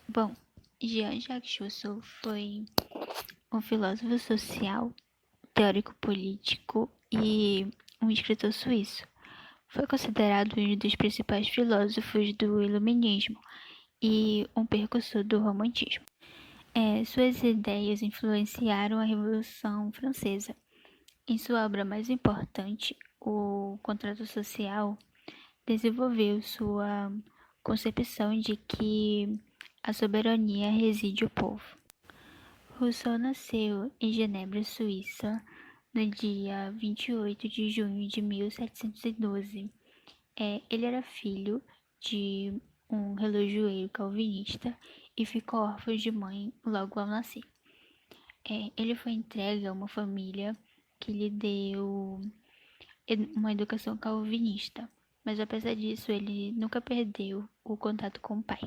Bom, Jean-Jacques Rousseau foi um filósofo social, teórico político e um escritor suíço. Foi considerado um dos principais filósofos do Iluminismo e um precursor do Romantismo. Suas ideias influenciaram a Revolução Francesa. Em sua obra mais importante, O Contrato Social, desenvolveu sua concepção de que a soberania reside no povo. Rousseau nasceu em Genebra, Suíça, no dia 28 de junho de 1712. Ele era filho de um relojoeiro calvinista e ficou órfão de mãe logo ao nascer. Ele foi entregue a uma família que lhe deu uma educação calvinista, mas apesar disso ele nunca perdeu o contato com o pai.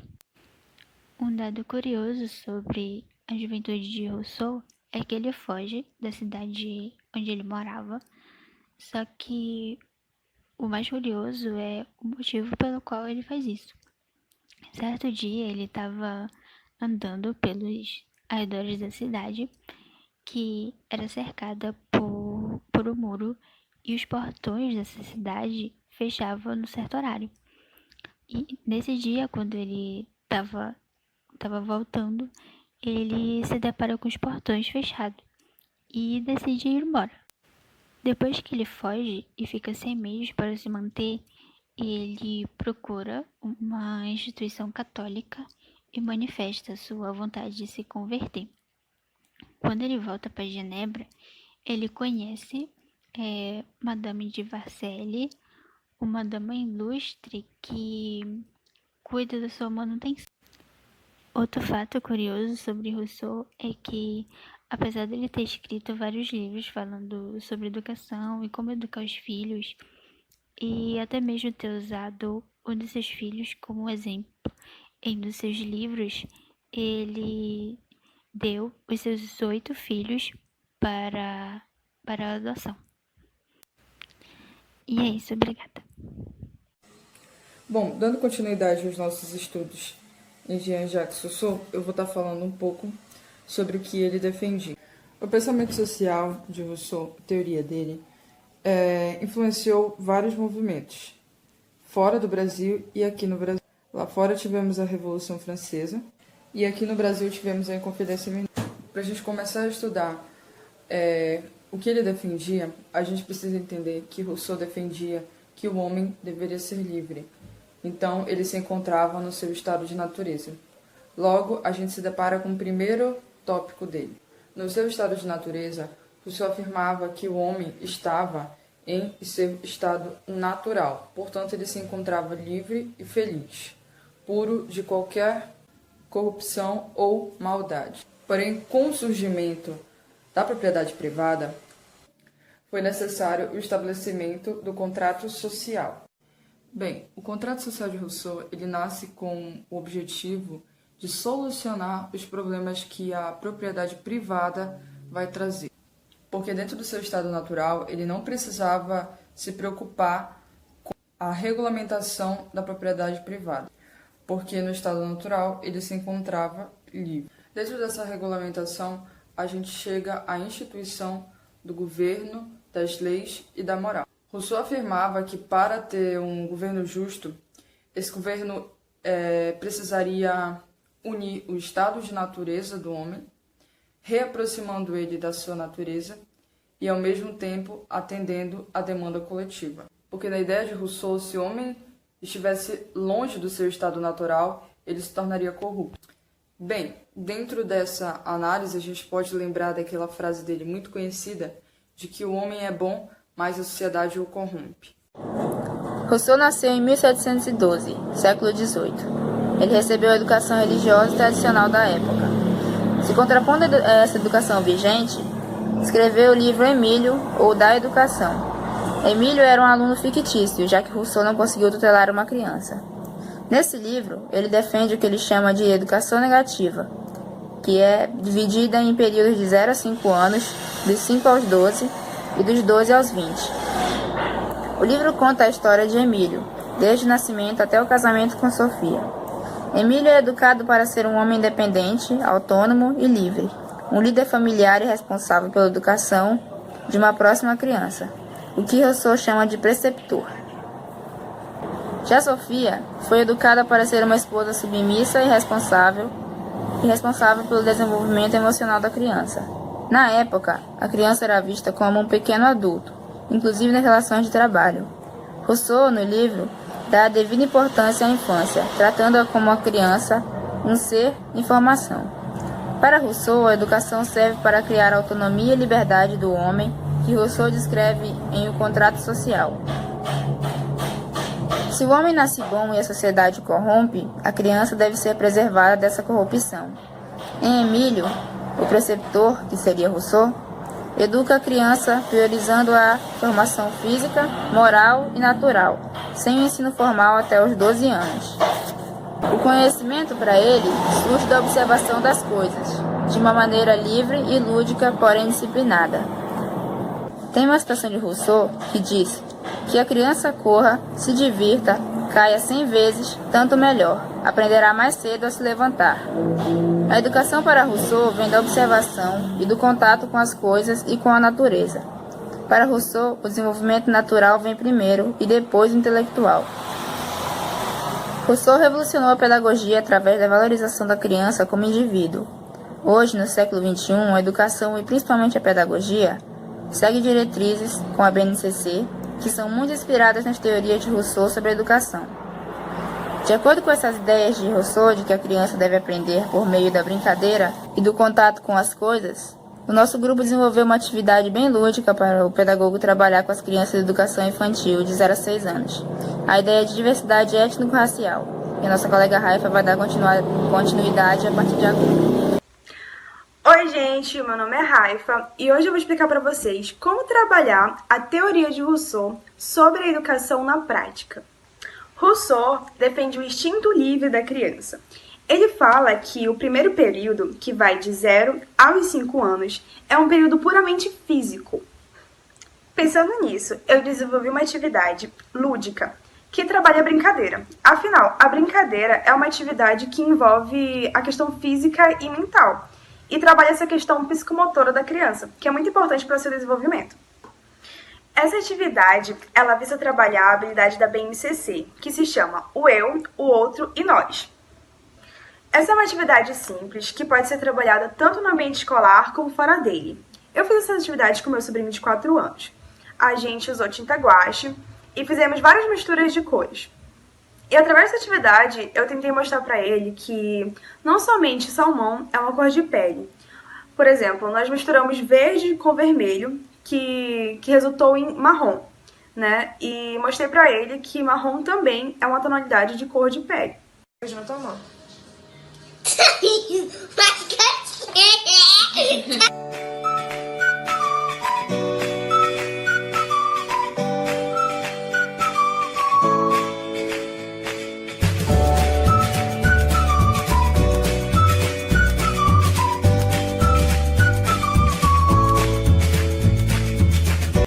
Um dado curioso sobre a juventude de Rousseau é que ele foge da cidade onde ele morava, só que o mais curioso é o motivo pelo qual ele faz isso. Certo dia ele estava andando pelos arredores da cidade, que era cercada por um muro, e os portões dessa cidade fechavam no certo horário. E nesse dia, quando ele estava voltando, ele se depara com os portões fechados e decide ir embora. Depois que ele foge e fica sem meios para se manter, ele procura uma instituição católica e manifesta sua vontade de se converter. Quando ele volta para Genebra, ele conhece Madame de Vercelli, uma dama ilustre que cuida da sua manutenção. Outro fato curioso sobre Rousseau é que, apesar de ele ter escrito vários livros falando sobre educação e como educar os filhos, e até mesmo ter usado um de seus filhos como exemplo em um dos seus livros, ele deu os seus 8 filhos para a adoção. E é isso, obrigada. Bom, dando continuidade aos nossos estudos em Jean-Jacques Rousseau, eu vou estar falando um pouco sobre o que ele defendia. O pensamento social de Rousseau, a teoria dele, influenciou vários movimentos, fora do Brasil e aqui no Brasil. Lá fora tivemos a Revolução Francesa e aqui no Brasil tivemos a Inconfidência Mineira. Para a gente começar a estudar o que ele defendia, a gente precisa entender que Rousseau defendia que o homem deveria ser livre. Então, ele se encontrava no seu estado de natureza. Logo, a gente se depara com o primeiro tópico dele. No seu estado de natureza, Rousseau afirmava que o homem estava em seu estado natural. Portanto, ele se encontrava livre e feliz, puro de qualquer corrupção ou maldade. Porém, com o surgimento da propriedade privada, foi necessário o estabelecimento do contrato social. Bem, o contrato social de Rousseau, ele nasce com o objetivo de solucionar os problemas que a propriedade privada vai trazer. Porque dentro do seu estado natural, ele não precisava se preocupar com a regulamentação da propriedade privada, porque no estado natural ele se encontrava livre. Dentro dessa regulamentação, a gente chega à instituição do governo, das leis e da moral. Rousseau afirmava que para ter um governo justo, esse governo precisaria unir o estado de natureza do homem, reaproximando ele da sua natureza e, ao mesmo tempo, atendendo à demanda coletiva. Porque na ideia de Rousseau, se o homem estivesse longe do seu estado natural, ele se tornaria corrupto. Bem, dentro dessa análise, a gente pode lembrar daquela frase dele muito conhecida, de que o homem é bom, mas a sociedade o corrompe. Rousseau nasceu em 1712, século XVIII. Ele recebeu a educação religiosa tradicional da época. Se contrapondo a essa educação vigente, escreveu o livro Emílio, ou Da Educação. Emílio era um aluno fictício, já que Rousseau não conseguiu tutelar uma criança. Nesse livro, ele defende o que ele chama de educação negativa, que é dividida em períodos de 0 a 5 anos, dos 5 aos 12 e dos 12 aos 20. O livro conta a história de Emílio, desde o nascimento até o casamento com Sofia. Emílio é educado para ser um homem independente, autônomo e livre, um líder familiar e responsável pela educação de uma próxima criança, o que Rousseau chama de preceptor. Já Sofia foi educada para ser uma esposa submissa e responsável pelo desenvolvimento emocional da criança. Na época, a criança era vista como um pequeno adulto, inclusive nas relações de trabalho. Rousseau, no livro, dá a devida importância à infância, tratando-a como uma criança, um ser em formação. Para Rousseau, a educação serve para criar a autonomia e liberdade do homem, que Rousseau descreve em O Contrato Social. Se o homem nasce bom e a sociedade o corrompe, a criança deve ser preservada dessa corrupção. Em Emílio, o preceptor, que seria Rousseau, educa a criança priorizando a formação física, moral e natural, sem o ensino formal até os 12 anos. O conhecimento para ele surge da observação das coisas, de uma maneira livre e lúdica, porém disciplinada. Tem uma citação de Rousseau que diz que a criança corra, se divirta, caia 100 vezes, tanto melhor, aprenderá mais cedo a se levantar. A educação para Rousseau vem da observação e do contato com as coisas e com a natureza. Para Rousseau, o desenvolvimento natural vem primeiro e depois o intelectual. Rousseau revolucionou a pedagogia através da valorização da criança como indivíduo. Hoje, no século XXI, a educação e principalmente a pedagogia segue diretrizes com a BNCC que são muito inspiradas nas teorias de Rousseau sobre a educação. De acordo com essas ideias de Rousseau de que a criança deve aprender por meio da brincadeira e do contato com as coisas, o nosso grupo desenvolveu uma atividade bem lúdica para o pedagogo trabalhar com as crianças de educação infantil de 0 a 6 anos. A ideia é de diversidade étnico-racial, e a nossa colega Raifa vai dar continuidade a partir de agora. Oi gente, meu nome é Raifa e hoje eu vou explicar para vocês como trabalhar a teoria de Rousseau sobre a educação na prática. Rousseau defende o instinto livre da criança. Ele fala que o primeiro período, que vai de 0 aos 5 anos, é um período puramente físico. Pensando nisso, eu desenvolvi uma atividade lúdica que trabalha a brincadeira. Afinal, a brincadeira é uma atividade que envolve a questão física e mental e trabalha essa questão psicomotora da criança, que é muito importante para o seu desenvolvimento. Essa atividade, ela visa trabalhar a habilidade da BNCC, que se chama o eu, o outro e nós. Essa é uma atividade simples, que pode ser trabalhada tanto no ambiente escolar como fora dele. Eu fiz essa atividade com meu sobrinho de 4 anos. A gente usou tinta guache e fizemos várias misturas de cores. E através dessa atividade, eu tentei mostrar para ele que não somente salmão é uma cor de pele. Por exemplo, nós misturamos verde com vermelho, que resultou em marrom, né? E mostrei para ele que marrom também é uma tonalidade de cor de pele. Beijo na tua mão.